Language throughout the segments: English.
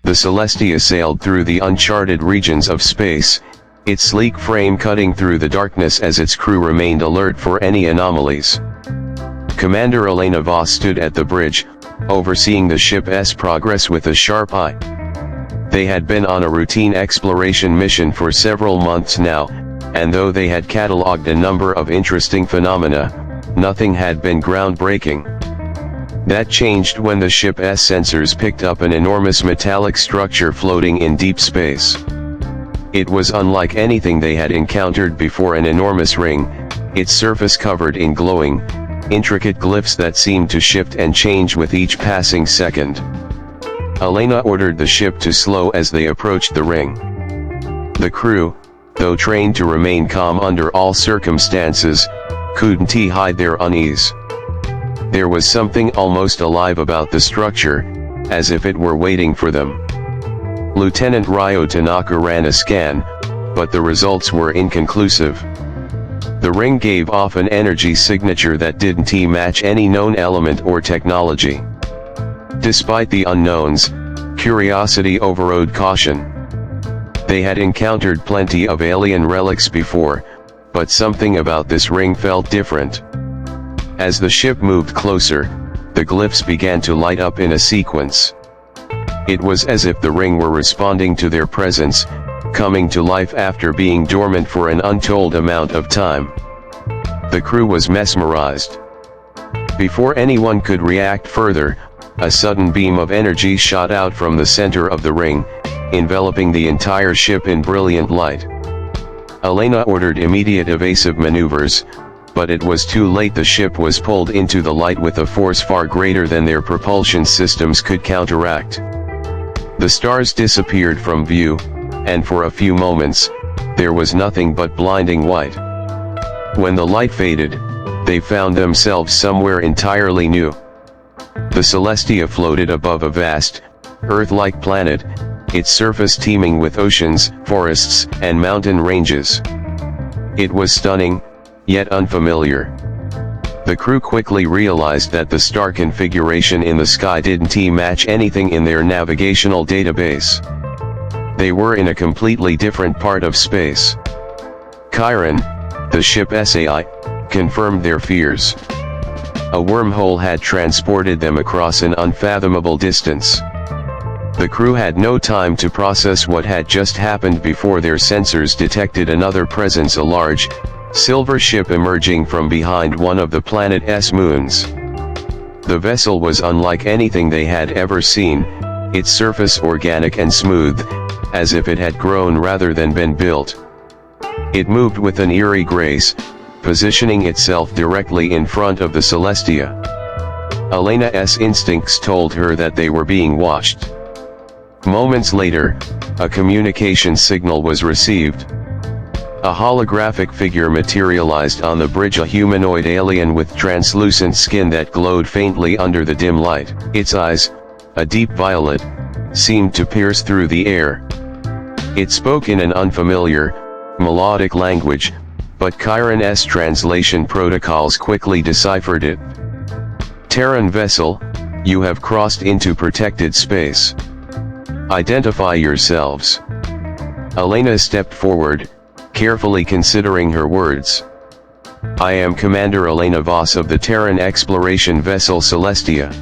the Celestia sailed through the uncharted regions of space, its sleek frame cutting through the darkness as its crew remained alert for any anomalies. Commander Elena Voss stood at the bridge, overseeing the ship's progress with a sharp eye. They had been on a routine exploration mission for several months now, and though they had catalogued a number of interesting phenomena, nothing had been groundbreaking. That changed when the ship's sensors picked up an enormous metallic structure floating in deep space. It was unlike anything they had encountered before, an enormous ring, its surface covered in glowing, intricate glyphs that seemed to shift and change with each passing second. Elena ordered the ship to slow as they approached the ring. The crew, though trained to remain calm under all circumstances, couldn't hide their unease. There was something almost alive about the structure, as if it were waiting for them. Lieutenant Ryo Tanaka ran a scan, but the results were inconclusive. The ring gave off an energy signature that didn't match any known element or technology. Despite the unknowns, curiosity overrode caution. They had encountered plenty of alien relics before, but something about this ring felt different. As the ship moved closer, the glyphs began to light up in a sequence. It was as if the ring were responding to their presence, coming to life after being dormant for an untold amount of time. The crew was mesmerized. Before anyone could react further, a sudden beam of energy shot out from the center of the ring, enveloping the entire ship in brilliant light. Elena ordered immediate evasive maneuvers, but it was too late. The ship was pulled into the light with a force far greater than their propulsion systems could counteract. The stars disappeared from view, and for a few moments, there was nothing but blinding white. When the light faded, they found themselves somewhere entirely new. The Celestia floated above a vast, Earth-like planet, its surface teeming with oceans, forests, and mountain ranges. It was stunning, yet unfamiliar. The crew quickly realized that the star configuration in the sky didn't match anything in their navigational database. They were in a completely different part of space. Chiron, the ship's AI, confirmed their fears. A wormhole had transported them across an unfathomable distance. The crew had no time to process what had just happened before their sensors detected another presence, a large, silver ship emerging from behind one of the planet's moons. The vessel was unlike anything they had ever seen, its surface organic and smooth, as if it had grown rather than been built. It moved with an eerie grace, positioning itself directly in front of the Celestia. Elena's instincts told her that they were being watched. Moments later, a communication signal was received. A holographic figure materialized on the bridge, a humanoid alien with translucent skin that glowed faintly under the dim light. Its eyes, a deep violet, seemed to pierce through the air. It spoke in an unfamiliar, melodic language, but Chiron's translation protocols quickly deciphered it. "Terran vessel, you have crossed into protected space. Identify yourselves." Elena stepped forward, carefully considering her words. "I am Commander Elena Voss of the Terran exploration vessel Celestia.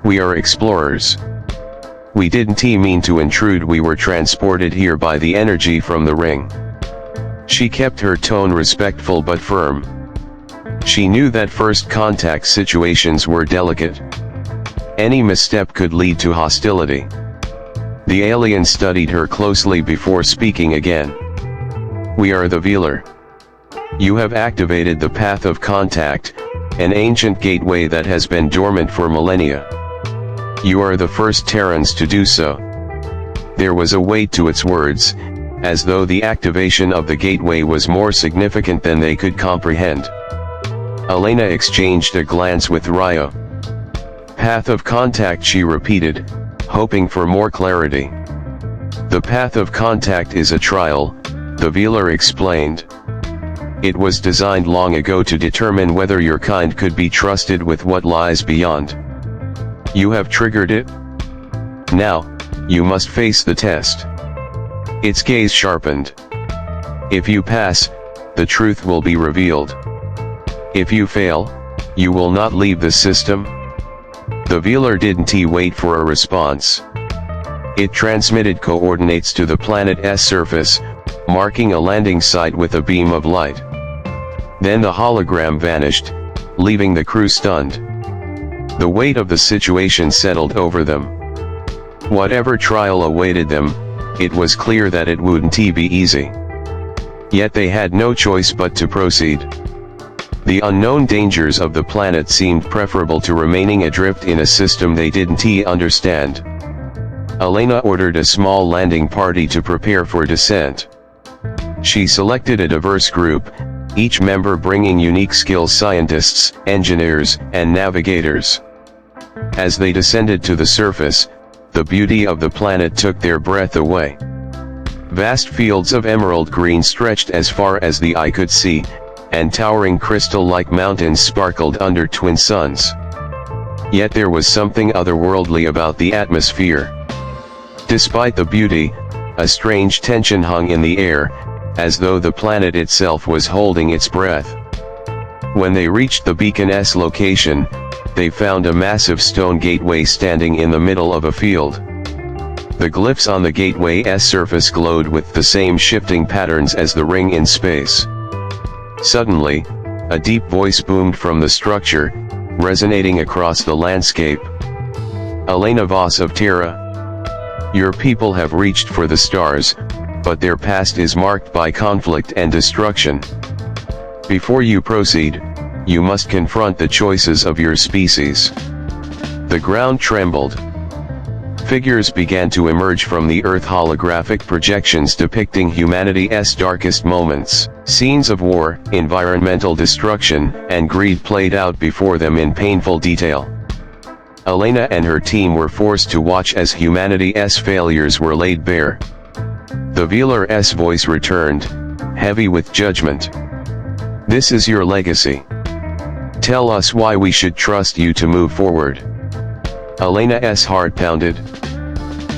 We are explorers. We didn't mean to intrude, we were transported here by the energy from the ring." She kept her tone respectful but firm. She knew that first contact situations were delicate. Any misstep could lead to hostility. The alien studied her closely before speaking again. "We are the Velar. You have activated the path of contact, an ancient gateway that has been dormant for millennia. You are the first Terrans to do so." There was a weight to its words, as though the activation of the gateway was more significant than they could comprehend. Elena exchanged a glance with Ryo. "Path of contact," she repeated, hoping for more clarity. "The path of contact is a trial," the Velar explained. "It was designed long ago to determine whether your kind could be trusted with what lies beyond. You have triggered it. Now, you must face the test. Its gaze sharpened. If you pass, the truth will be revealed. If you fail, you will not leave the system. The Velar didn't wait for a response. It transmitted coordinates to the planet's surface, marking a landing site with a beam of light. Then the hologram vanished, leaving the crew stunned. The weight of the situation settled over them. Whatever trial awaited them, it was clear that it wouldn't be easy. Yet they had no choice but to proceed. The unknown dangers of the planet seemed preferable to remaining adrift in a system they didn't understand. Elena ordered a small landing party to prepare for descent. She selected a diverse group, each member bringing unique skills: scientists, engineers, and navigators. As they descended to the surface, the beauty of the planet took their breath away. Vast fields of emerald green stretched as far as the eye could see, and towering crystal-like mountains sparkled under twin suns. Yet there was something otherworldly about the atmosphere. Despite the beauty, a strange tension hung in the air, as though the planet itself was holding its breath. When they reached the beacon's location, they found a massive stone gateway standing in the middle of a field. The glyphs on the gateway's surface glowed with the same shifting patterns as the ring in space. Suddenly, a deep voice boomed from the structure, resonating across the landscape. "Elena Voss of Terra. Your people have reached for the stars, but their past is marked by conflict and destruction. Before you proceed, you must confront the choices of your species." The ground trembled. Figures began to emerge from the Earth, holographic projections depicting humanity's darkest moments. Scenes of war, environmental destruction, and greed played out before them in painful detail. Elena and her team were forced to watch as humanity's failures were laid bare. The Velar's voice returned, heavy with judgment. "This is your legacy. Tell us why we should trust you to move forward." Elena's heart pounded.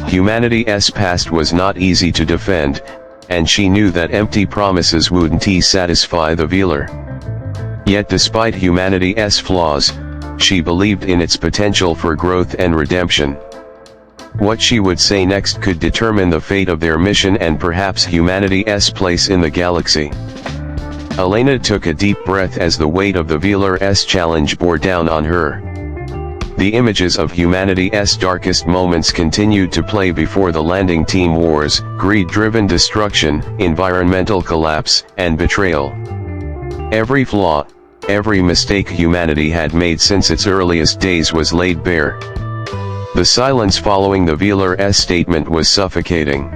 Humanity's past was not easy to defend, and she knew that empty promises wouldn't satisfy the Velar. Yet despite humanity's flaws, she believed in its potential for growth and redemption. What she would say next could determine the fate of their mission and perhaps humanity's place in the galaxy. Elena took a deep breath as the weight of the Velar's challenge bore down on her. The images of humanity's darkest moments continued to play before the landing team: wars, greed-driven destruction, environmental collapse, and betrayal. Every flaw, every mistake humanity had made since its earliest days was laid bare. The silence following the Velar's statement was suffocating.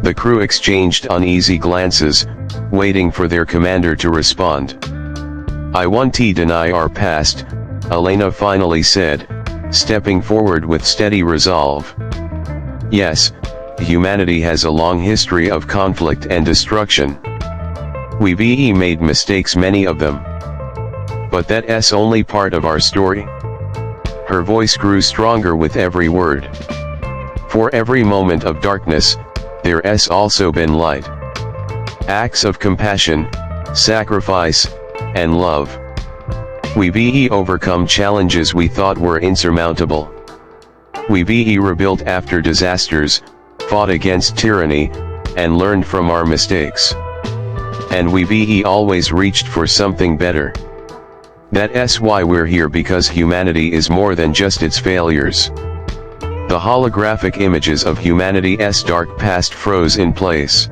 The crew exchanged uneasy glances, waiting for their commander to respond. "I won't deny our past," Elena finally said, stepping forward with steady resolve. "Yes, humanity has a long history of conflict and destruction. We've made mistakes, many of them. But that's only part of our story." Her voice grew stronger with every word. "For every moment of darkness, there's also been light. Acts of compassion, sacrifice, and love. We've overcome challenges we thought were insurmountable. We've rebuilt after disasters, fought against tyranny, and learned from our mistakes. And we've always reached for something better. That's why we're here, because humanity is more than just its failures." The holographic images of humanity's dark past froze in place.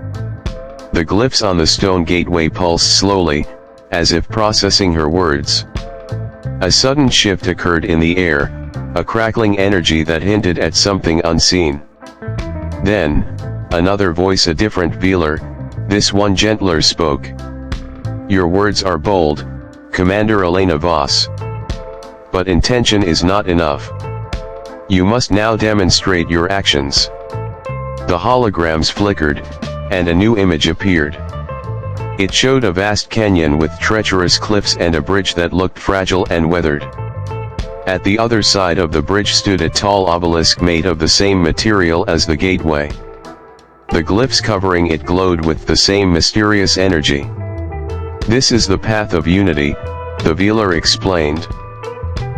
The glyphs on the stone gateway pulsed slowly, as if processing her words. A sudden shift occurred in the air, a crackling energy that hinted at something unseen. Then, another voice, a different Velar, this one gentler, spoke. "Your words are bold, Commander Elena Voss. But intention is not enough. You must now demonstrate your actions." The holograms flickered, and a new image appeared. It showed a vast canyon with treacherous cliffs and a bridge that looked fragile and weathered. At the other side of the bridge stood a tall obelisk made of the same material as the gateway. The glyphs covering it glowed with the same mysterious energy. "This is the path of unity," the Velar explained.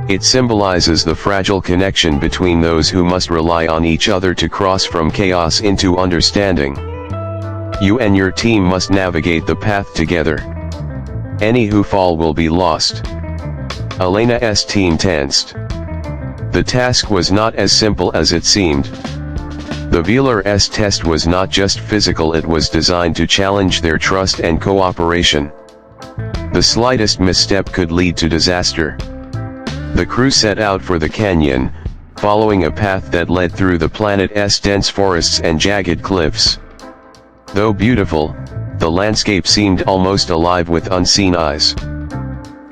"It symbolizes the fragile connection between those who must rely on each other to cross from chaos into understanding. You and your team must navigate the path together. Any who fall will be lost." Elena's team tensed. The task was not as simple as it seemed. The Velar's test was not just physical, it was designed to challenge their trust and cooperation. The slightest misstep could lead to disaster. The crew set out for the canyon, following a path that led through the planet's dense forests and jagged cliffs. Though beautiful, the landscape seemed almost alive with unseen eyes.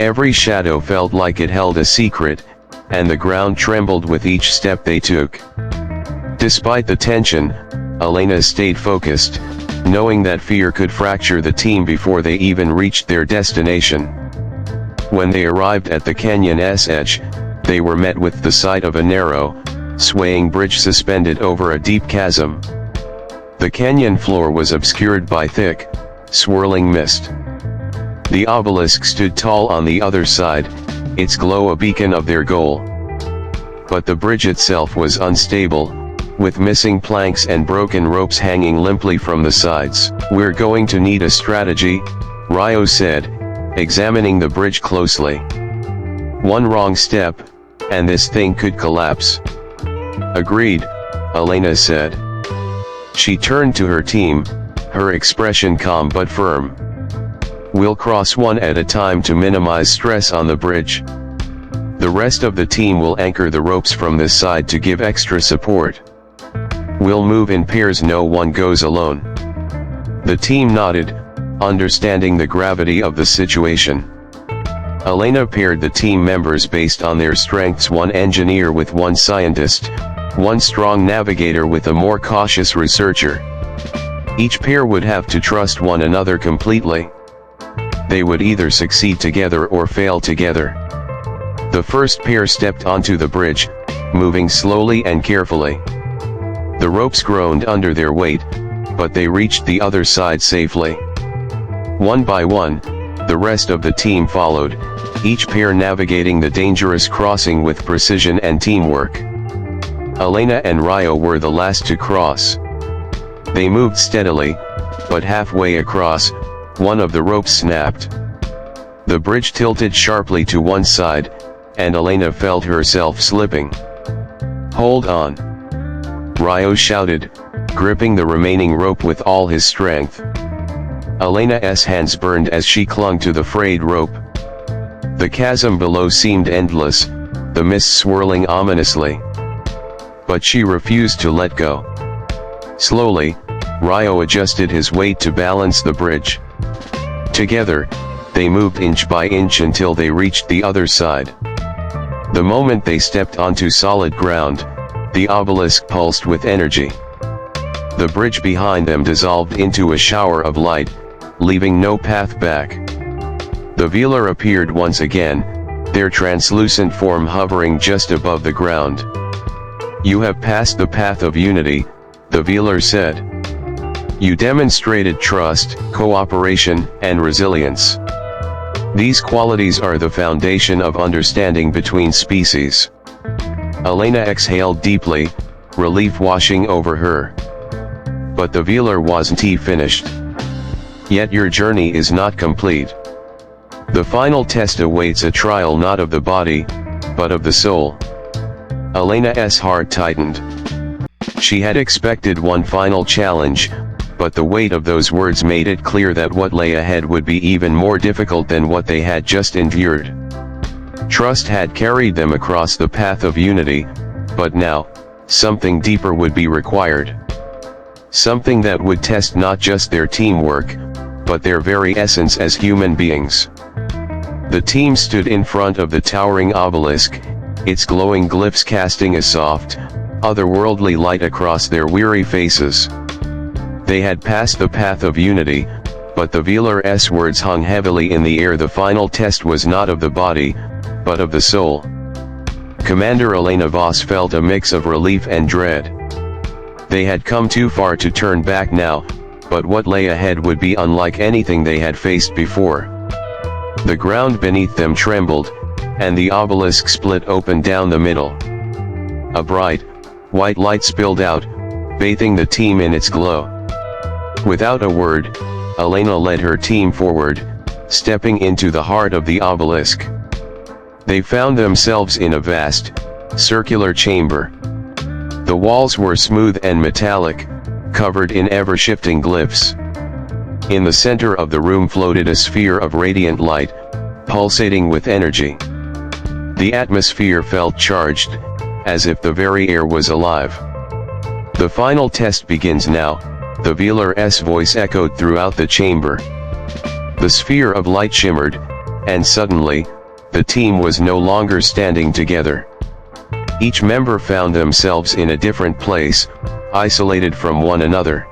Every shadow felt like it held a secret, and the ground trembled with each step they took. Despite the tension, Elena stayed focused, knowing that fear could fracture the team before they even reached their destination. When they arrived at the canyon's edge, they were met with the sight of a narrow, swaying bridge suspended over a deep chasm. The canyon floor was obscured by thick, swirling mist. The obelisk stood tall on the other side, its glow a beacon of their goal. But the bridge itself was unstable, with missing planks and broken ropes hanging limply from the sides. "We're going to need a strategy," Ryo said, examining the bridge closely. "One wrong step, and this thing could collapse." "Agreed," Elena said. She turned to her team, her expression calm but firm. "We'll cross one at a time to minimize stress on the bridge. The rest of the team will anchor the ropes from this side to give extra support. We'll move in pairs, no one goes alone." The team nodded, understanding the gravity of the situation. Elena paired the team members based on their strengths: one engineer with one scientist, one strong navigator with a more cautious researcher. Each pair would have to trust one another completely. They would either succeed together or fail together. The first pair stepped onto the bridge, moving slowly and carefully. The ropes groaned under their weight, but they reached the other side safely. One by one, the rest of the team followed, each pair navigating the dangerous crossing with precision and teamwork. Elena and Ryo were the last to cross. They moved steadily, but halfway across, one of the ropes snapped. The bridge tilted sharply to one side, and Elena felt herself slipping. "Hold on!" Ryo shouted, gripping the remaining rope with all his strength. Elena's hands burned as she clung to the frayed rope. The chasm below seemed endless, the mist swirling ominously. But she refused to let go. Slowly, Ryo adjusted his weight to balance the bridge. Together, they moved inch by inch until they reached the other side. The moment they stepped onto solid ground, the obelisk pulsed with energy. The bridge behind them dissolved into a shower of light, leaving no path back. The Velar appeared once again, their translucent form hovering just above the ground. "You have passed the path of unity," the Velar said. "You demonstrated trust, cooperation, and resilience. These qualities are the foundation of understanding between species." Elena exhaled deeply, relief washing over her. But the Velar wasn't finished. "Yet your journey is not complete. The final test awaits, a trial not of the body, but of the soul." Elena's heart tightened. She had expected one final challenge, but the weight of those words made it clear that what lay ahead would be even more difficult than what they had just endured. Trust had carried them across the path of unity, but now, something deeper would be required. Something that would test not just their teamwork, but their very essence as human beings. The team stood in front of the towering obelisk, its glowing glyphs casting a soft, otherworldly light across their weary faces. They had passed the path of unity, but the Velar's words hung heavily in the air. The final test was not of the body, but of the soul. Commander Elena Voss felt a mix of relief and dread. They had come too far to turn back now, but what lay ahead would be unlike anything they had faced before. The ground beneath them trembled, and the obelisk split open down the middle. A bright, white light spilled out, bathing the team in its glow. Without a word, Elena led her team forward, stepping into the heart of the obelisk. They found themselves in a vast, circular chamber. The walls were smooth and metallic, covered in ever-shifting glyphs. In the center of the room floated a sphere of radiant light, pulsating with energy. The atmosphere felt charged, as if the very air was alive. "The final test begins now," the Velar's voice echoed throughout the chamber. The sphere of light shimmered, and suddenly, the team was no longer standing together. Each member found themselves in a different place, isolated from one another.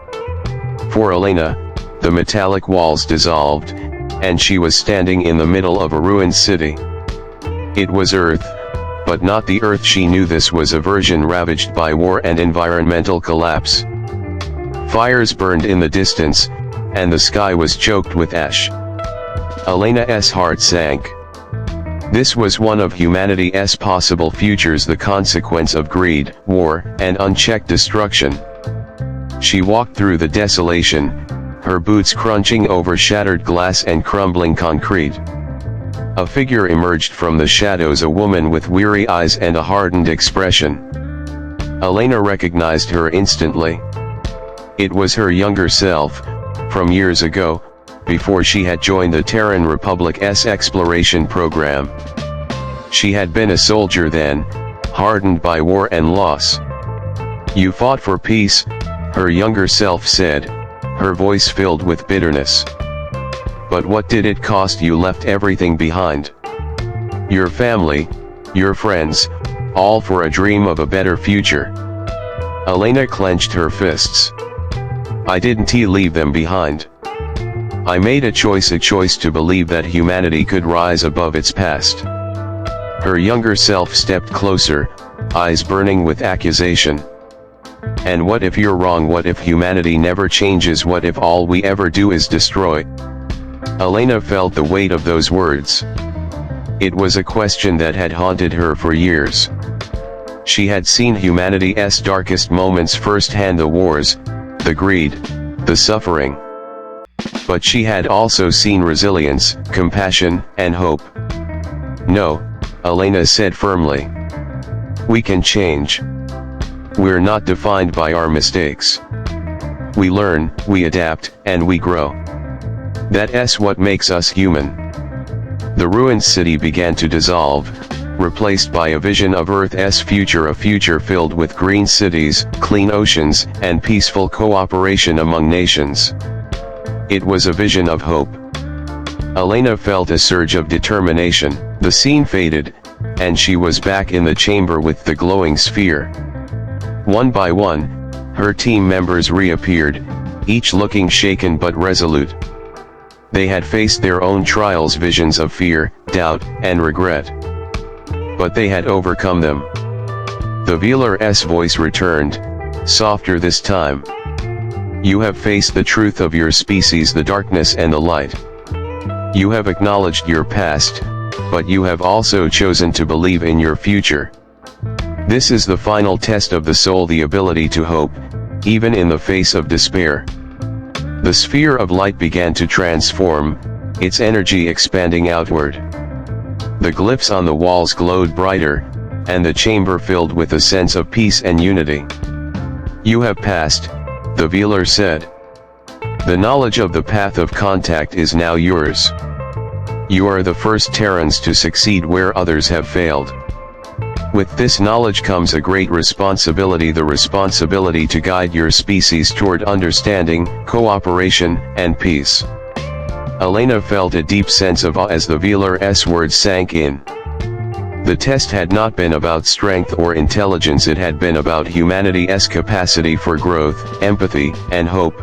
For Elena, the metallic walls dissolved, and she was standing in the middle of a ruined city. It was Earth, but not the Earth she knew. This was a version ravaged by war and environmental collapse. Fires burned in the distance, and the sky was choked with ash. Elena's heart sank. This was one of humanity's possible futures, the consequence of greed, war, and unchecked destruction. She walked through the desolation, her boots crunching over shattered glass and crumbling concrete. A figure emerged from the shadows, a woman with weary eyes and a hardened expression. Elena recognized her instantly. It was her younger self, from years ago, before she had joined the Terran Republic's exploration program. She had been a soldier then, hardened by war and loss. "You fought for peace," her younger self said, her voice filled with bitterness. "But what did it cost? You left everything behind. Your family, your friends, all for a dream of a better future." Elena clenched her fists. "I didn't leave them behind. I made a choice to believe that humanity could rise above its past." Her younger self stepped closer, eyes burning with accusation. "And what if you're wrong? What if humanity never changes? What if all we ever do is destroy?" Elena felt the weight of those words. It was a question that had haunted her for years. She had seen humanity's darkest moments firsthand, the wars, the greed, the suffering. But she had also seen resilience, compassion, and hope. "No," Elena said firmly. "We can change. We're not defined by our mistakes. We learn, we adapt, and we grow. That's what makes us human." The ruined city began to dissolve, replaced by a vision of Earth's future, a future filled with green cities, clean oceans, and peaceful cooperation among nations. It was a vision of hope. Elena felt a surge of determination. The scene faded, and she was back in the chamber with the glowing sphere. One by one, her team members reappeared, each looking shaken but resolute. They had faced their own trials, visions of fear, doubt, and regret. But they had overcome them. The Velar's voice returned, softer this time. "You have faced the truth of your species, the darkness and the light. You have acknowledged your past, but you have also chosen to believe in your future. This is the final test of the soul, the ability to hope, even in the face of despair." The sphere of light began to transform, its energy expanding outward. The glyphs on the walls glowed brighter, and the chamber filled with a sense of peace and unity. "You have passed," the Velar said. "The knowledge of the path of contact is now yours. You are the first Terrans to succeed where others have failed. With this knowledge comes a great responsibility, the responsibility to guide your species toward understanding, cooperation, and peace." Elena felt a deep sense of awe as the Velar's words sank in. The test had not been about strength or intelligence, it had been about humanity's capacity for growth, empathy, and hope.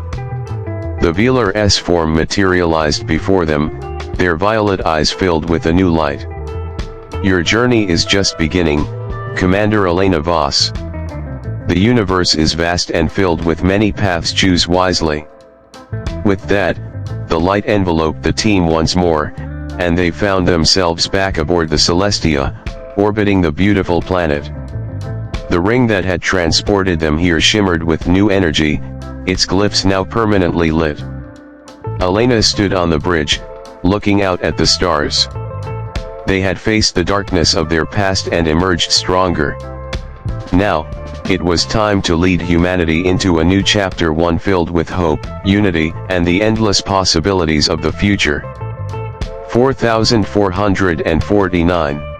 The Velar's form materialized before them, their violet eyes filled with a new light. "Your journey is just beginning," Commander Elena Voss. The universe is vast and filled with many paths, choose wisely. With that, the light enveloped the team once more, and they found themselves back aboard the Celestia, orbiting the beautiful planet. The ring that had transported them here shimmered with new energy, its glyphs now permanently lit. Elena stood on the bridge, looking out at the stars. They had faced the darkness of their past and emerged stronger. Now, it was time to lead humanity into a new chapter, one filled with hope, unity, and the endless possibilities of the future. 4449